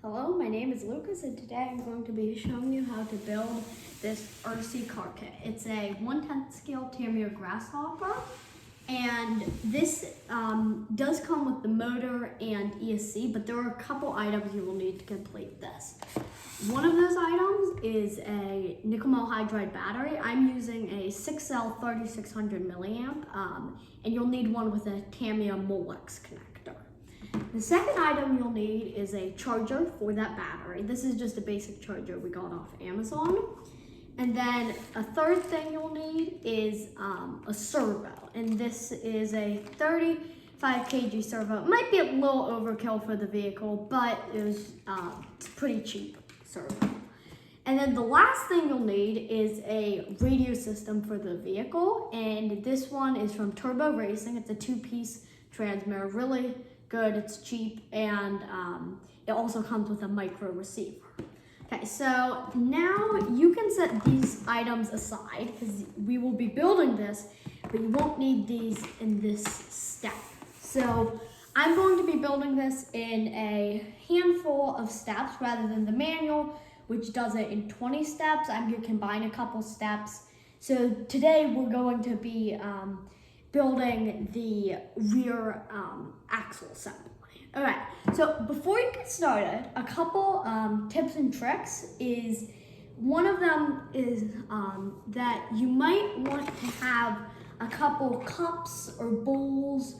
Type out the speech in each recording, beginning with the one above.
Hello, my name is Lucas and today I'm going to be showing you how to build this RC car kit. It's a 1/10 scale Tamiya Grasshopper, and this does come with the motor and ESC, but there are a couple items you will need to complete this. One of those items is a nickel metal hydride battery. I'm using a 6L 3600 milliamp, and you'll need one with a Tamiya Molex connector. The second item you'll need is a charger for that battery. This is just a basic charger we got off Amazon. And then a third thing you'll need is a servo. And this is a 35 kg servo. It might be a little overkill for the vehicle, but it's pretty cheap servo. And then the last thing you'll need is a radio system for the vehicle. And this one is from Turbo Racing. It's a 2-piece transmitter, really good, it's cheap, and it also comes with a micro receiver. Okay, so now you can set these items aside because we will be building this, but you won't need these in this step. So I'm going to be building this in a handful of steps rather than the manual, which does it in 20 steps. I'm going to combine a couple steps. So today we're going to be building the rear axle assembly. All right, so before you get started, a couple tips and tricks is, one of them is that you might want to have a couple cups or bowls.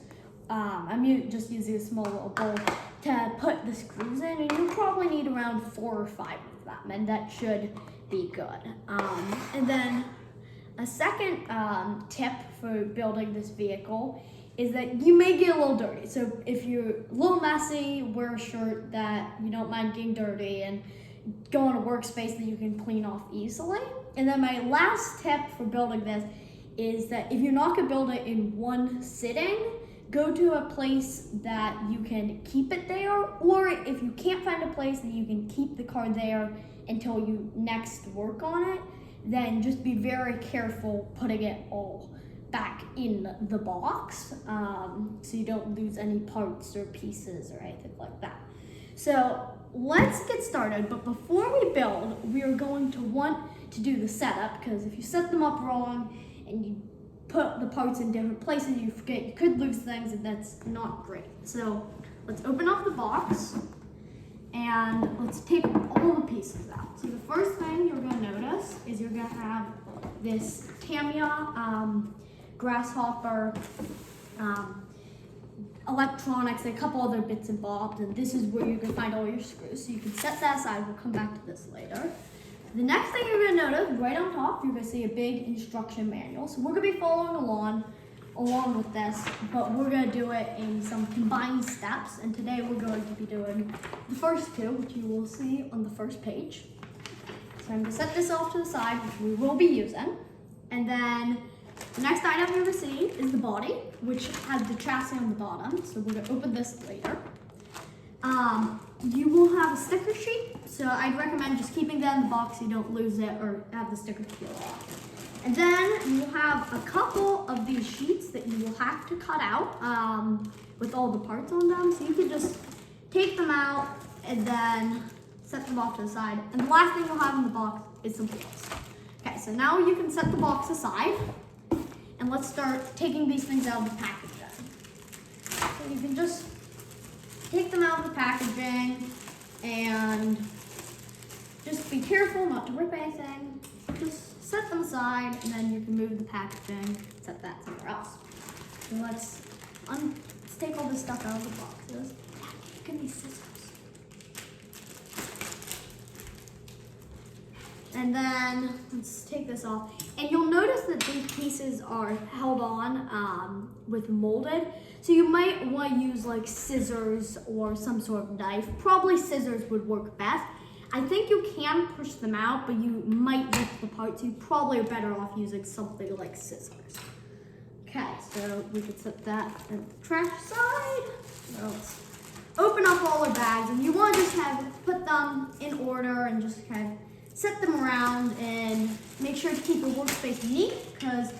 I'm just using a small little bowl to put the screws in, and you'll probably need around 4 or 5 of them, and that should be good. And then a second tip for building this vehicle is that you may get a little dirty. So if you're a little messy, wear a shirt that you don't mind getting dirty and go in a workspace that you can clean off easily. And then my last tip for building this is that if you're not gonna build it in one sitting, go to a place that you can keep it there, or if you can't find a place that you can keep the car there until you next work on it, then just be very careful putting it all back in the box so you don't lose any parts or pieces or anything like that. So let's get started, but before we build, we are going to want to do the setup, because if you set them up wrong and you put the parts in different places, you forget, you could lose things, and that's not great. So let's open up the box and let's take all the pieces out. So the first thing you're going to notice is you're going to have this Tamiya Grasshopper electronics, and a couple other bits and bobs, and this is where you can find all your screws. So you can set that aside, we'll come back to this later. The next thing you're going to notice, right on top, you're going to see a big instruction manual. So we're going to be following along with this, but we're going to do it in some combined steps, and today we're going to be doing the first two, which you will see on the first page. So I'm going to set this off to the side, which we will be using, and then the next item you're going to see is the body, which has the chassis on the bottom, so we're going to open this later. You will have a sticker sheet, so I'd recommend just keeping that in the box so you don't lose it or have the sticker peel off. And then you will have a couple of these sheets that you will have to cut out with all the parts on them, so you can just take them out and then set them off to the side. And the last thing you'll have in the box is some wheels. Okay, so now you can set the box aside, and let's start taking these things out of the packaging. So you can just take them out of the packaging and just be careful not to rip anything. Just set them aside, and then you can move the packaging, set that somewhere else. So let's take all this stuff out of the boxes. Give me scissors. And then let's take this off. And you'll notice that these pieces are held on with molded. So you might want to use like scissors or some sort of knife. Probably scissors would work best. I think you can push them out, but you might rip the parts. You probably are better off using something like scissors. Okay, so we can set that at the trash side. So let's open up all our bags, and you want to just kind of put them in order and just kind of set them around, and make sure to keep your workspace neat, because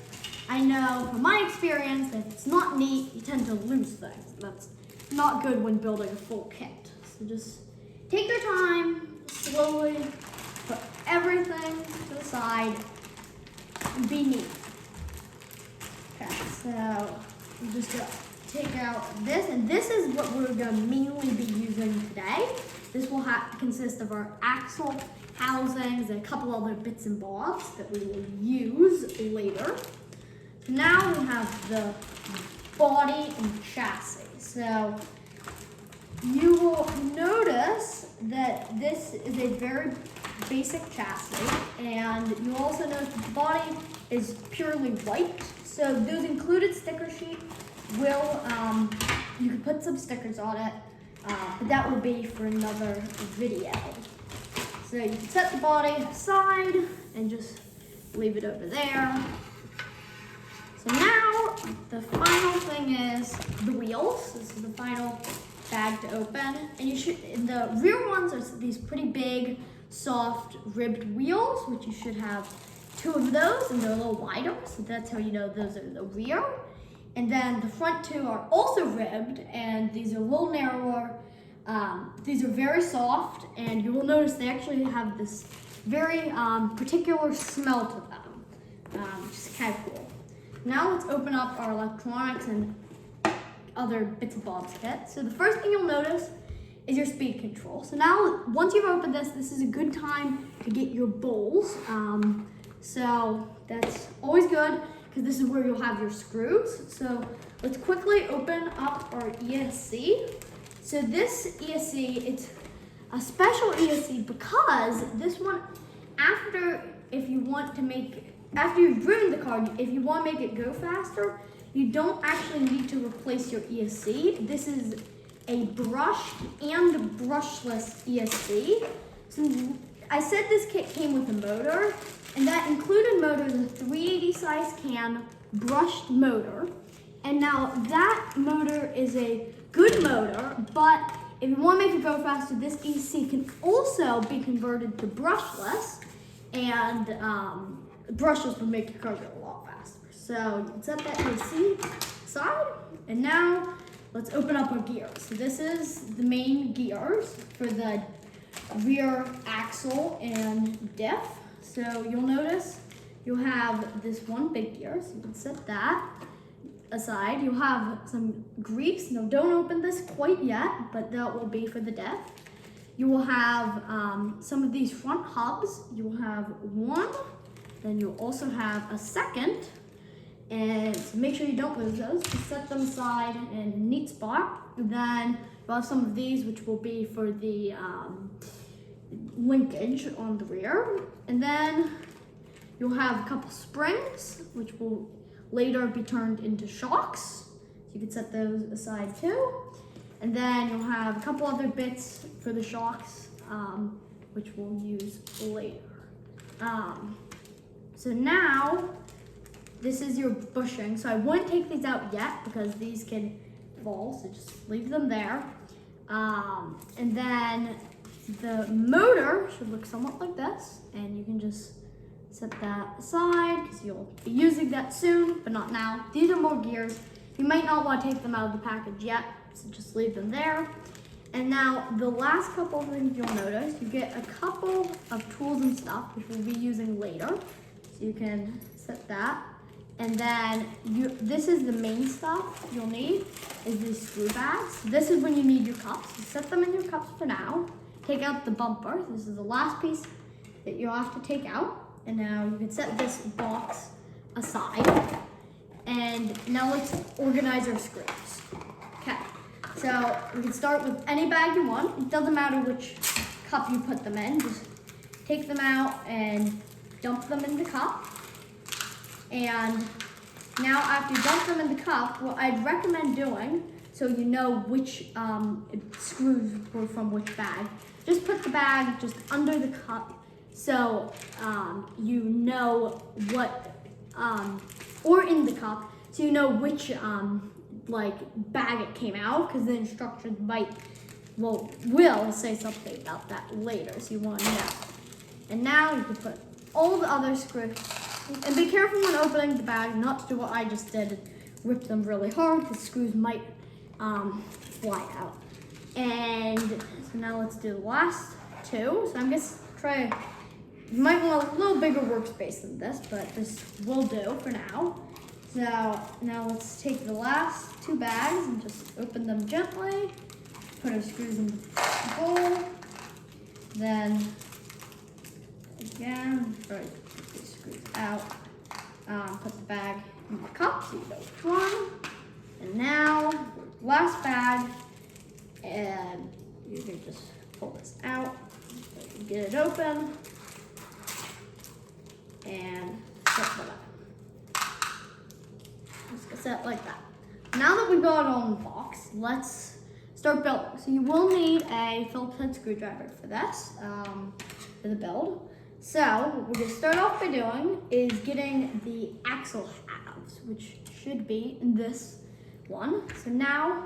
I know from my experience that if it's not neat, you tend to lose things. That's not good when building a full kit. So just take your time, slowly put everything to the side and be neat. Okay, so I'm just gonna take out this, and this is what we're gonna mainly be using today. This will consist of our axle, housings, and a couple other bits and bobs that we will use later. Now we have the body and chassis. So you will notice that this is a very basic chassis, and you'll also notice the body is purely white. So those included sticker sheet will, you can put some stickers on it, but that will be for another video. So you can set the body aside and just leave it over there. So now the final thing is the wheels. This is the final bag to open. And the rear ones are these pretty big, soft, ribbed wheels, which you should have 2 of those, and they're a little wider. So that's how you know those are the rear. And then the front 2 are also ribbed, and these are a little narrower. These are very soft, and you will notice they actually have this very particular smell to them, which is kind of cool. Now let's open up our electronics and other bits and bobs kit. So the first thing you'll notice is your speed control. So now, once you've opened this is a good time to get your bowls. So that's always good, because this is where you'll have your screws. So let's quickly open up our ESC. So this ESC, it's a special ESC because this one, after you've driven the car, if you want to make it go faster, you don't actually need to replace your ESC. This is a brushed and brushless ESC. So I said this kit came with a motor, and that included motor is a 380 size can brushed motor. And now that motor is a good motor, but if you want to make it go faster, this ESC can also be converted to brushless, and brushless would make your car go a lot faster. So you can set that ESC aside, and now let's open up our gears. So this is the main gears for the rear axle and diff. So you'll notice you'll have this one big gear, so you can set that aside. You'll have some grease. Now don't open this quite yet, but that will be for the diff. You will have some of these front hubs. You will have one, then you'll also have a second, and make sure you don't lose those. Just set them aside in a neat spot. And then you'll have some of these, which will be for the linkage on the rear. And then you'll have a couple springs, which will later be turned into shocks. So you can set those aside too. And then you'll have a couple other bits for the shocks, which we'll use later. So now, this is your bushing. So I wouldn't take these out yet because these can fall, so just leave them there. And then the motor should look somewhat like this, and you can just set that aside because you'll be using that soon, but not now. These are more gears. You might not want to take them out of the package yet, so just leave them there. And now the last couple of things you'll notice, you get a couple of tools and stuff, which we'll be using later. So you can set that. And then this is the main stuff you'll need, is these screw bags. This is when you need your cups. So set them in your cups for now. Take out the bumper. This is the last piece that you'll have to take out. And now you can set this box aside. And now let's organize our screws. Okay, so we can start with any bag you want. It doesn't matter which cup you put them in. Just take them out and dump them in the cup. And now after you dump them in the cup, what I'd recommend doing, so you know which screws were from which bag, just put the bag just under the cup so you know what, or in the cup, so you know which bag it came out, because the instructions will say something about that later, so you want to know. And now you can put all the other screws. And be careful when opening the bag not to do what I just did and rip them really hard. The screws might fly out. And so now let's do the last two. So I'm just trying, you might want a little bigger workspace than this, but this will do for now. So now let's take the last two bags and just open them gently. Put our screws in the bowl. Then again, put these screws out. Put the bag in the cup so you know which one. And now, last bag, and you can just pull this out, so you can get it open, and set it up. Just get set like that. Now that we've got it all in the box, let's start building. So you will need a Phillips head screwdriver for this, for the build. So what we're gonna start off by doing is getting the axle halves, which should be in this one. So now,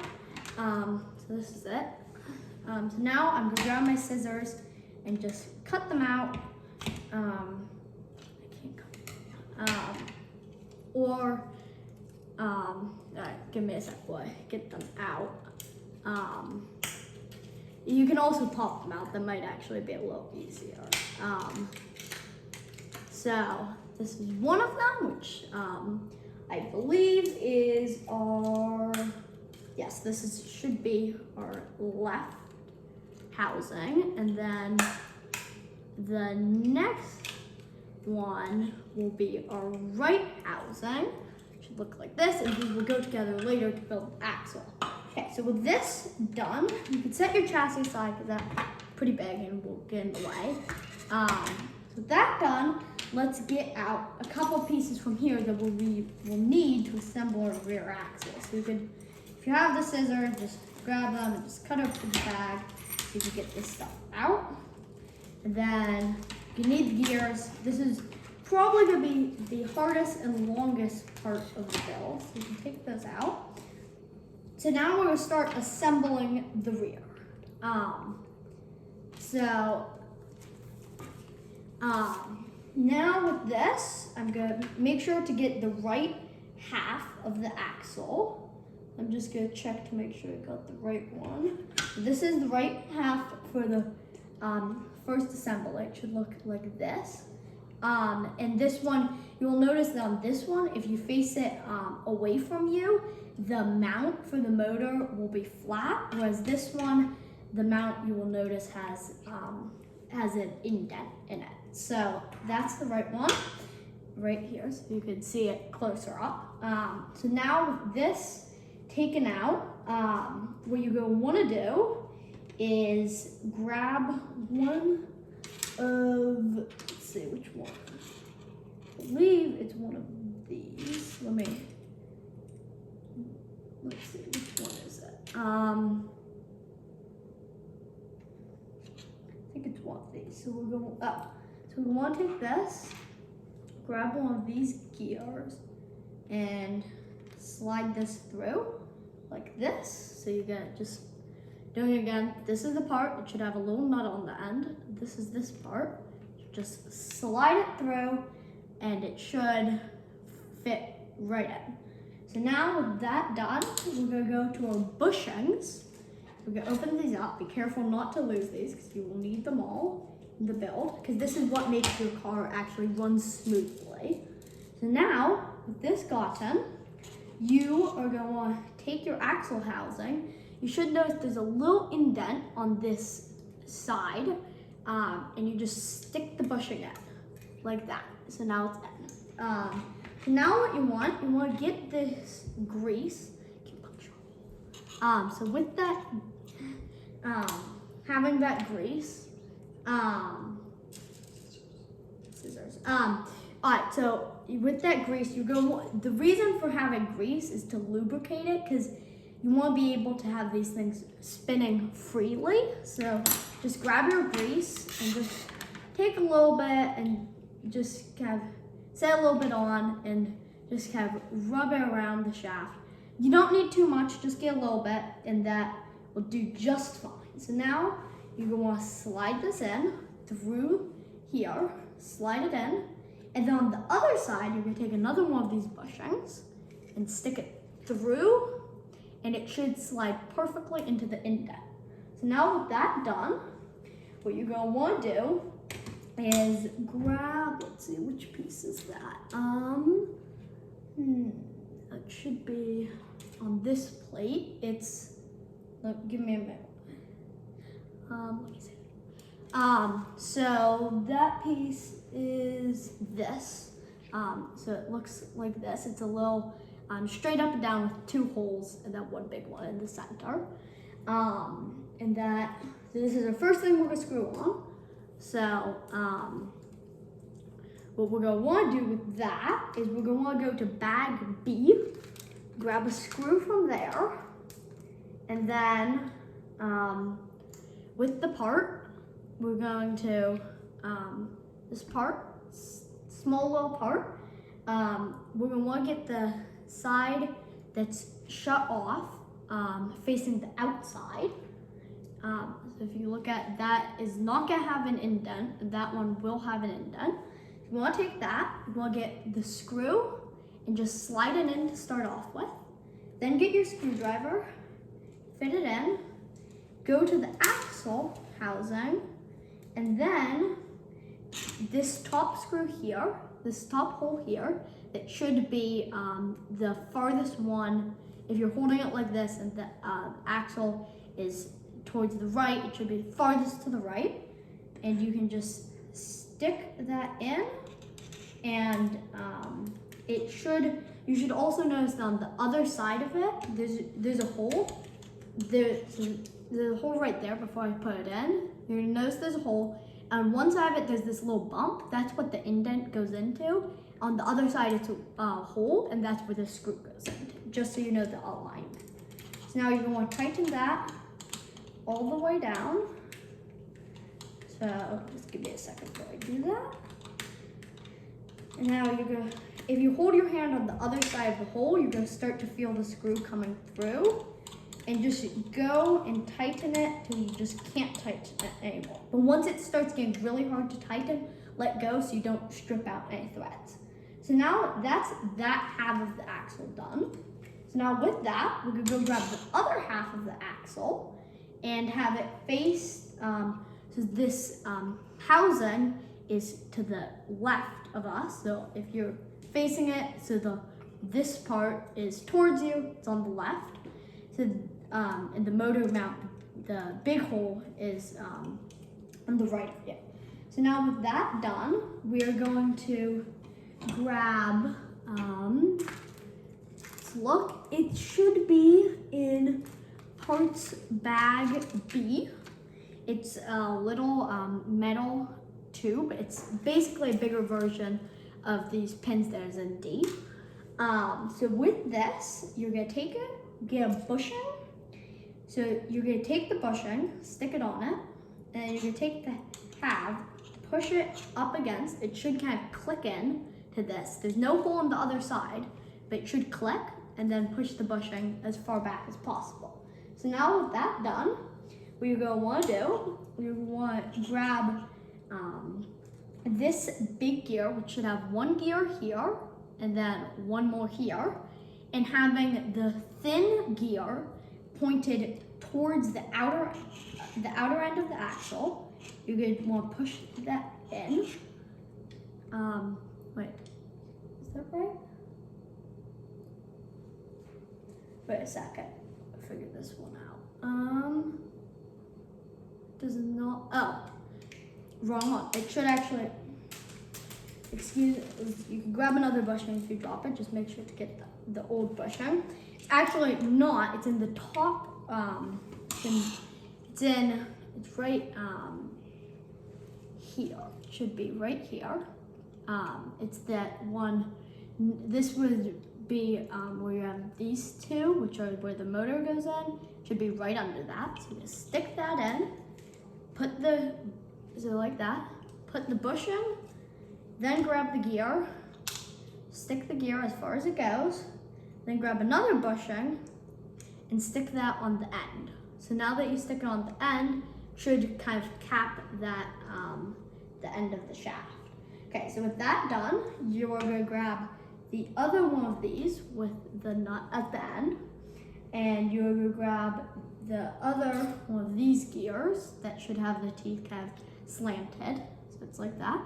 so this is it. So now I'm gonna grab my scissors and just cut them out. I can't cut. Give me a sec while I get them out. You can also pop them out. That might actually be a little easier. So this is one of them, which I believe is our, yes, this should be our left housing. And then the next one will be our right housing. Should look like this, and these will go together later to build the axle. Okay, so with this done, you can set your chassis aside because that's pretty big and will get in the way. So with that done, let's get out a couple pieces from here that we'll need to assemble our rear axle. So you could, if you have the scissors, just grab them and just cut open the bag so you can get this stuff out. And then you need the gears. This is probably gonna be the hardest and longest part of the build. So you can take those out. So now we're gonna start assembling the rear. Now with this, I'm gonna make sure to get the right half of the axle. I'm just gonna check to make sure I got the right one. This is the right half for the first assembly. It should look like this. And this one, you'll notice that on this one, if you face it away from you, the mount for the motor will be flat, whereas this one, the mount you will notice has an indent in it. So that's the right one, right here, so you can see it closer up. So now with this taken out, what you're gonna wanna do is grab one of, let's see which one. I believe it's one of these. Let's see, which one is it? I think it's one of these. So we're going up. So we want to take this, grab one of these gears, and slide this through like this. So you're gonna just doing it again. This is the part. It should have a little nut on the end. This is this part. Just slide it through, and it should fit right in. So now with that done, we're gonna go to our bushings. We're gonna open these up. Be careful not to lose these because you will need them all in the build, because this is what makes your car actually run smoothly. So now, with this gotten, you are gonna take your axle housing. You should notice there's a little indent on this side, and you just stick the bushing in, like that. So now it's in. So now what you want to get this grease. So with that, having that grease, scissors. All right, so with that grease, the reason for having grease is to lubricate it, because you want to be able to have these things spinning freely. So just grab your grease and just take a little bit and just kind of set a little bit on and just kind of rub it around the shaft. You don't need too much, just get a little bit, and that will do just fine. So now you're gonna want to slide this in through here, slide it in, and then on the other side, you're gonna take another one of these bushings and stick it through, and it should slide perfectly into the indent. So now with that done, what you're gonna want to do is grab, let's see, which piece is that? That should be on this plate. It's, look, give me a minute. Let me see. So that piece is this. So it looks like this. It's a little straight up and down with 2 holes and then one big one in the center. And that, so this is the first thing we're gonna screw on. So what we're gonna wanna do with that is we're gonna wanna go to bag B, grab a screw from there, and then with the part, we're going to, this part, small little part, we're gonna wanna get the side that's shut off facing the outside. So if you look at that, is not gonna have an indent, that one will have an indent. You wanna take that, you wanna get the screw and just slide it in to start off with. Then get your screwdriver, fit it in, go to the axle housing, and then this top screw here, this top hole here, that should be the farthest one. If you're holding it like this and the axle is towards the right, it should be farthest to the right. And you can just stick that in, and you should also notice on the other side of it, there's a hole. There's a hole right there before I put it in. You're gonna notice there's a hole. On one side of it, there's this little bump. That's what the indent goes into. On the other side, it's a hole, and that's where the screw goes into, just so you know the alignment. So now you're gonna wanna tighten that all the way down. So just give me a second before I do that. And now you're gonna, if you hold your hand on the other side of the hole, you're gonna start to feel the screw coming through. And just go and tighten it till you just can't tighten it anymore. But once it starts getting really hard to tighten, let go so you don't strip out any threads. So now that's that half of the axle done. So now with that, we're gonna go grab the other half of the axle and have it face, so this housing is to the left of us. So if you're facing it, so this part is towards you, it's on the left. So, and the motor mount, the big hole is on the right of you. So now with that done, we are going to grab, let's look, it should be in parts bag B. It's a little metal tube. It's basically a bigger version of these pins that is in D. So with this, you're gonna take it, get a bushing. So you're gonna take the bushing, stick it on it, and you're gonna take the half, push it up against, it should kind of click in to this. There's no hole on the other side, but it should click, and then push the bushing as far back as possible. So now with that done, what you're gonna wanna do, you want to grab this big gear, which should have one gear here, and then one more here, and having the thin gear pointed towards the outer end of the axle. You're going to want to push that in. Wait, is that right? Wait a second, I'll figure this one out. Does it not, oh, wrong one. It should actually, you can grab another bushing if you drop it, just make sure to get the old bushing. It's actually not, it's in the top, it's right here, it should be right here. It's that one, this would be where you have these two, which are where the motor goes in, should be right under that. So just stick that in, so like that, put the bushing, then grab the gear, stick the gear as far as it goes, then grab another bushing and stick that on the end. So now that you stick it on the end, should kind of cap that, the end of the shaft. Okay, so with that done, you're gonna grab the other one of these with the nut at the end, and you're gonna grab the other one of these gears that should have the teeth kind of slanted, so it's like that.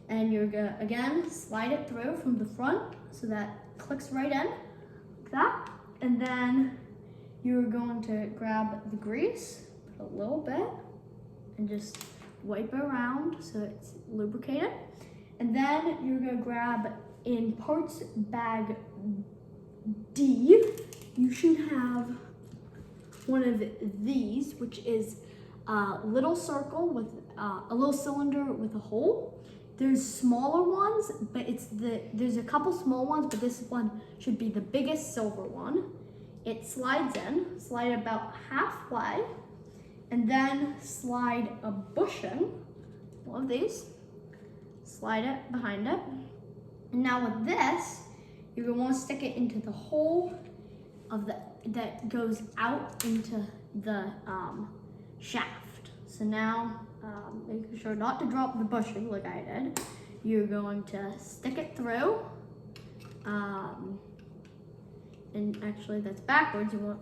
And you're gonna, again, slide it through from the front so that it clicks right in, like that. And then you're going to grab the grease, put a little bit, and just wipe it around so it's lubricated. And then you're gonna grab in parts bag D, you should have one of these, which is a little circle with a little cylinder with a hole. There's smaller ones, but there's a couple small ones, but this one should be the biggest silver one. It slides in, slide about halfway, and then slide a bushing, one of these, slide it behind it. And now with this, you're gonna want to stick it into the hole of that goes out into the shaft. So now, making sure not to drop the bushing like I did, you're going to stick it through. And actually that's backwards. You want,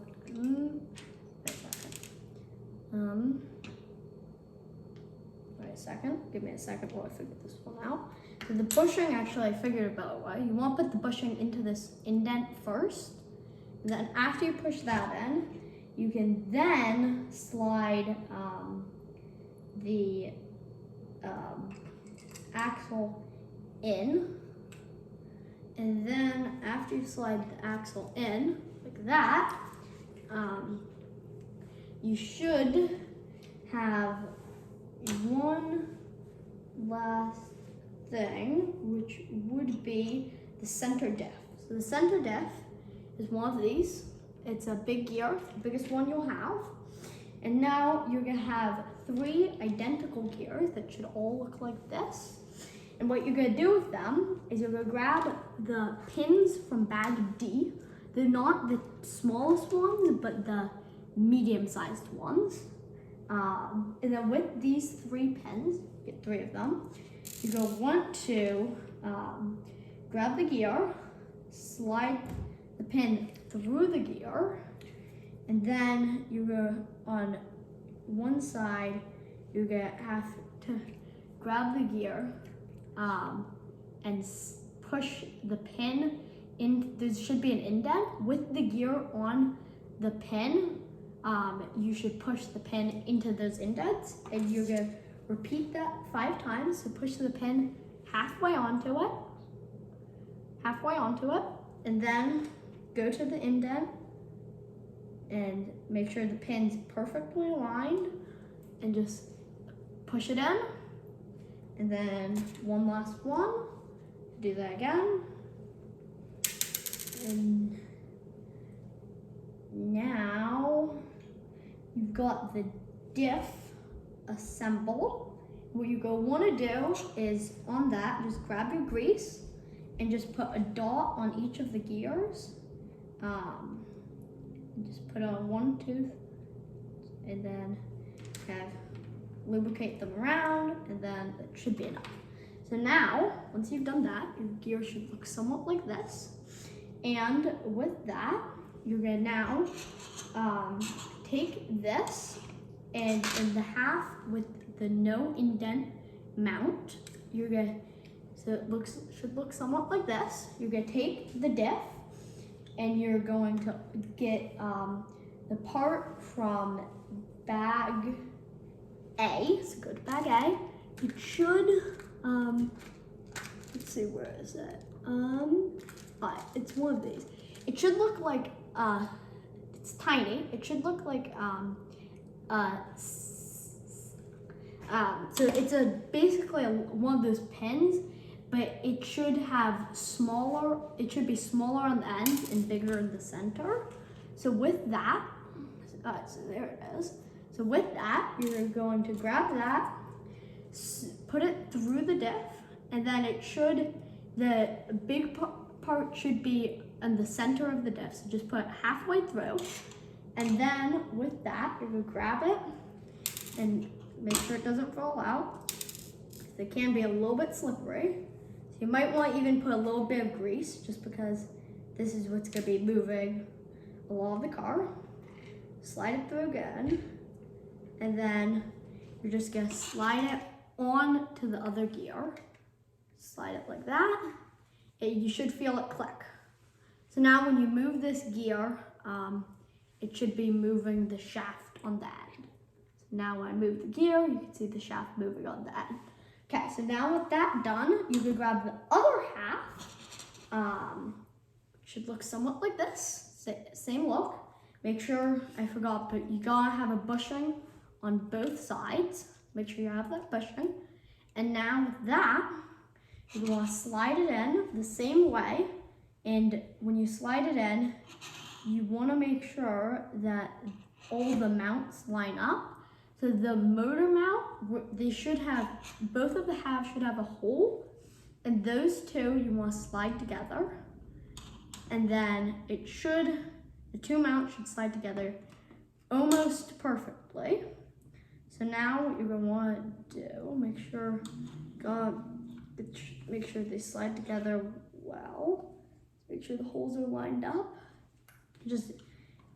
wait a second, give me a second while I figure this one out. So the bushing, actually I figured a better way. You want to put the bushing into this indent first. And then after you push that in, you can then slide the axle in. And then after you slide the axle in, like that, you should have one last thing, which would be the center diff. So the center diff is one of these. It's a big gear, the biggest one you'll have. And now you're gonna have 3 identical gears that should all look like this. And what you're gonna do with them is you're gonna grab the pins from bag D. They're not the smallest ones, but the medium-sized ones. And then with these 3 pins, get 3 of them, you're gonna want to grab the gear, slide the pin through the gear, and then you're gonna, on one side, you're gonna have to grab the gear and push the pin in. There should be an indent with the gear on the pin. You should push the pin into those indents, and you're gonna repeat that 5 times. So push the pin halfway onto it, and then go to the indent and make sure the pin's perfectly aligned and just push it in. And then one last one, do that again. And now you've got the diff assembled. What you're going to want to do is on that, just grab your grease and just put a dot on each of the gears. Just put on 1 tooth and then lubricate them around, and then that should be enough. So now, once you've done that, your gear should look somewhat like this. And with that, you're gonna now take this, and in the half with the no indent mount, you're gonna, so it should look somewhat like this. You're gonna take the diff, and you're going to get the part from bag A. So go to bag A. It should, let's see, where is it? It's one of these. It should look like, it's tiny. It should look like, so it's basically one of those pins, but it should have smaller, it should be smaller on the ends and bigger in the center. So with that, so there it is. So with that, you're going to grab that, put it through the diff, and then it should, the big part should be in the center of the diff. So just put it halfway through. And then with that, you're gonna grab it and make sure it doesn't fall out. It can be a little bit slippery. So you might want to even put a little bit of grease, just because this is what's gonna be moving along the car. slide it through again, and then you're just gonna slide it on to the other gear. Slide it like that, and you should feel it click. So now when you move this gear, it should be moving the shaft on the end. So now when I move the gear, you can see the shaft moving on the end. Okay, so now with that done, you can grab the other half. Should look somewhat like this, same look. Make sure, I forgot, but you gotta have a bushing on both sides. Make sure you have that bushing. And now with that, you wanna slide it in the same way. And when you slide it in, you wanna make sure that all the mounts line up. So the motor mount, they should have, both of the halves should have a hole. And those two you wanna slide together. And then it should, the two mounts should slide together almost perfectly. So now what you're gonna wanna do, make sure they slide together well. Make sure the holes are lined up. Just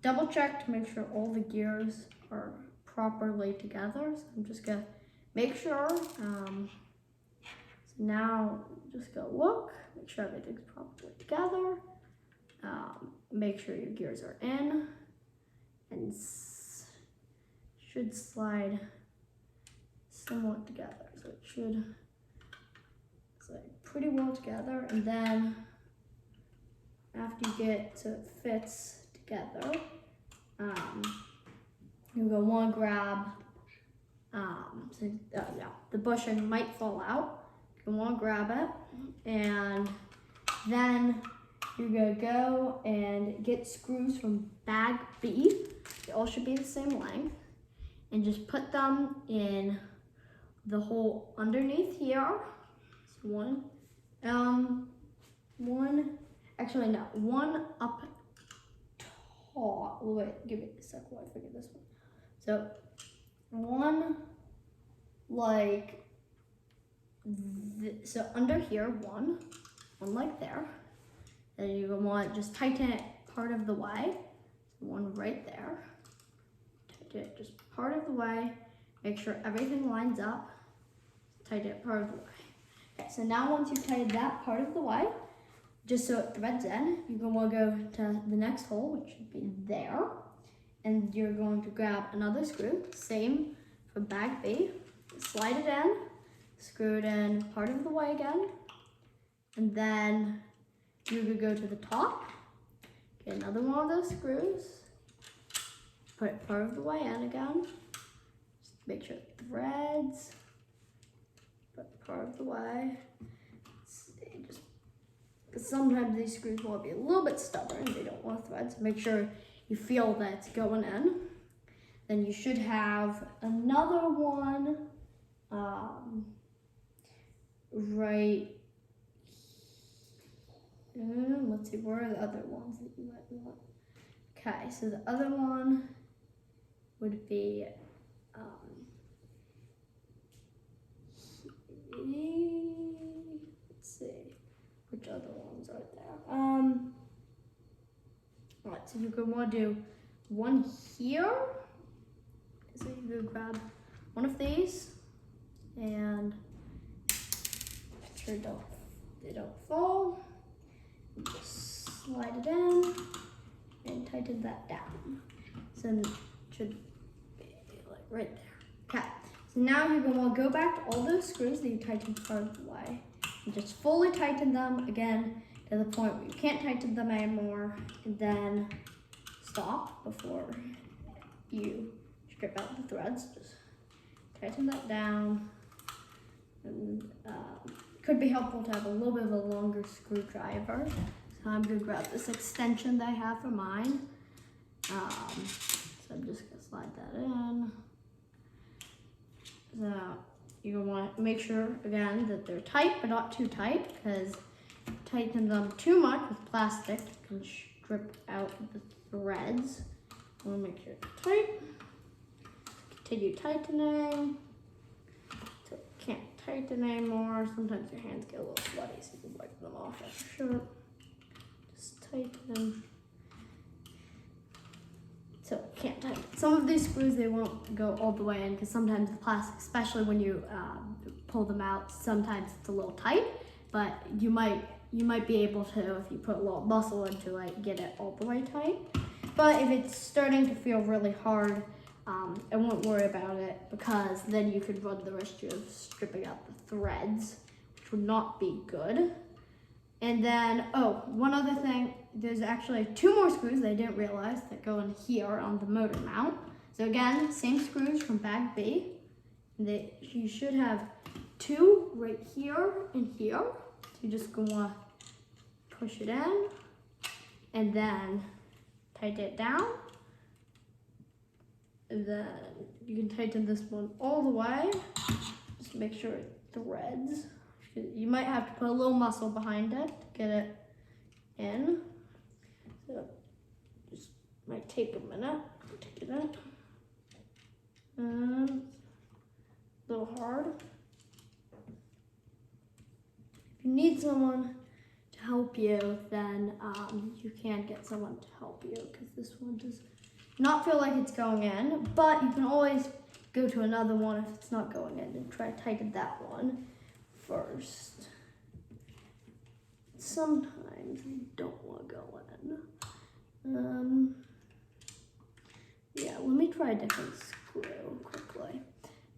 double check to make sure all the gears are properly together. So I'm just gonna make sure. So now just go look, make sure everything's properly together. Make sure your gears are in and should slide somewhat together. So it should slide pretty well together. And then after you get so it fits together, you're gonna want to grab, the bushing might fall out. You want to grab it, and then you're gonna go and get screws from bag B. They all should be the same length, and just put them in the hole underneath here. So one up top. Wait, give me a sec while I figure this one. So one so under here, one like there. Then you want to just tighten it part of the way. So one right there. Tighten it just part of the way. Make sure everything lines up. Tighten it part of the way. Okay, so now once you've tightened that part of the way, just so it threads in, you're going to go to the next hole, which should be there. And you're going to grab another screw, same for bag B. Slide it in, screw it in part of the way again. And then you're going to go to the top, get another one of those screws, put it part of the way in again. Just make sure it threads, put it part of the way. Because sometimes these screws will be a little bit stubborn, they don't want to thread, so make sure you feel that it's going in. Then you should have another one right. Let's see, where are the other ones that you might want? Okay, so the other one would be let's see, which other ones are there? Alright, so you're gonna want to do one here. So you go grab one of these and make sure they don't fall. Just slide it in and tighten that down. So it should be like right there. Okay, so now you're gonna want to go back to all those screws that you tightened part of the way and just fully tighten them again to the point where you can't tighten them anymore, and then stop before you strip out the threads. Just tighten that down. And it could be helpful to have a little bit of a longer screwdriver. So I'm gonna grab this extension that I have for mine. So I'm just gonna slide that in. So you're gonna want to make sure again that they're tight, but not too tight, because tighten them too much with plastic, it can strip out the threads. I want to make sure it's tight. Continue tightening. So it can't tighten anymore. Sometimes your hands get a little sweaty, so you can wipe them off after sure. Just tighten. So can't tighten. Some of these screws, they won't go all the way in because sometimes the plastic, especially when you pull them out, sometimes it's a little tight, but you might be able to, if you put a little muscle into it, get it all the way tight. But if it's starting to feel really hard, I won't worry about it because then you could run the risk of stripping out the threads, which would not be good. And then, oh, one other thing, there's actually 2 more screws that I didn't realize that go in here on the motor mount. So again, same screws from bag B. You should have 2 right here and here. So you're just gonna push it in and then tighten it down. And then you can tighten this one all the way. Just make sure it threads. You might have to put a little muscle behind it to get it in. So just might take a minute to get it. A little hard. If you need someone to help you, then you can get someone to help you because this one does not feel like it's going in, but you can always go to another one if it's not going in and try to tighten that one first. Sometimes you don't want to go in. Yeah, let me try a different screw quickly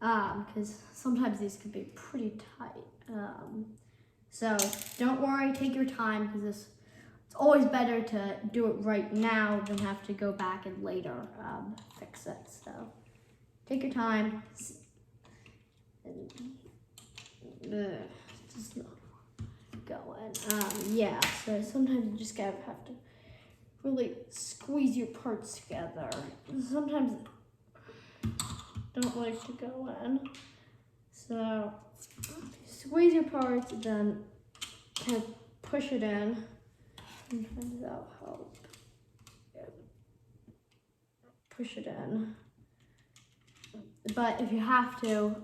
because sometimes these can be pretty tight. So don't worry, take your time because it's always better to do it right now than have to go back and later fix it. So take your time. Just not going. Yeah, so sometimes you just have to really squeeze your parts together. Sometimes don't like to go in. So squeeze your parts and then kind of push it in. Sometimes that'll help. Push it in. But if you have to,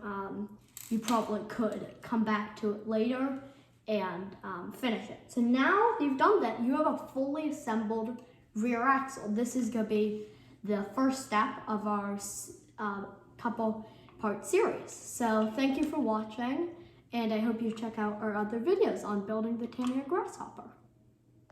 you probably could come back to it later and finish it. So now you've done that, you have a fully assembled rear axle. This is going to be the first step of our couple part series. So thank you for watching, and I hope you check out our other videos on building the Tamiya Grasshopper.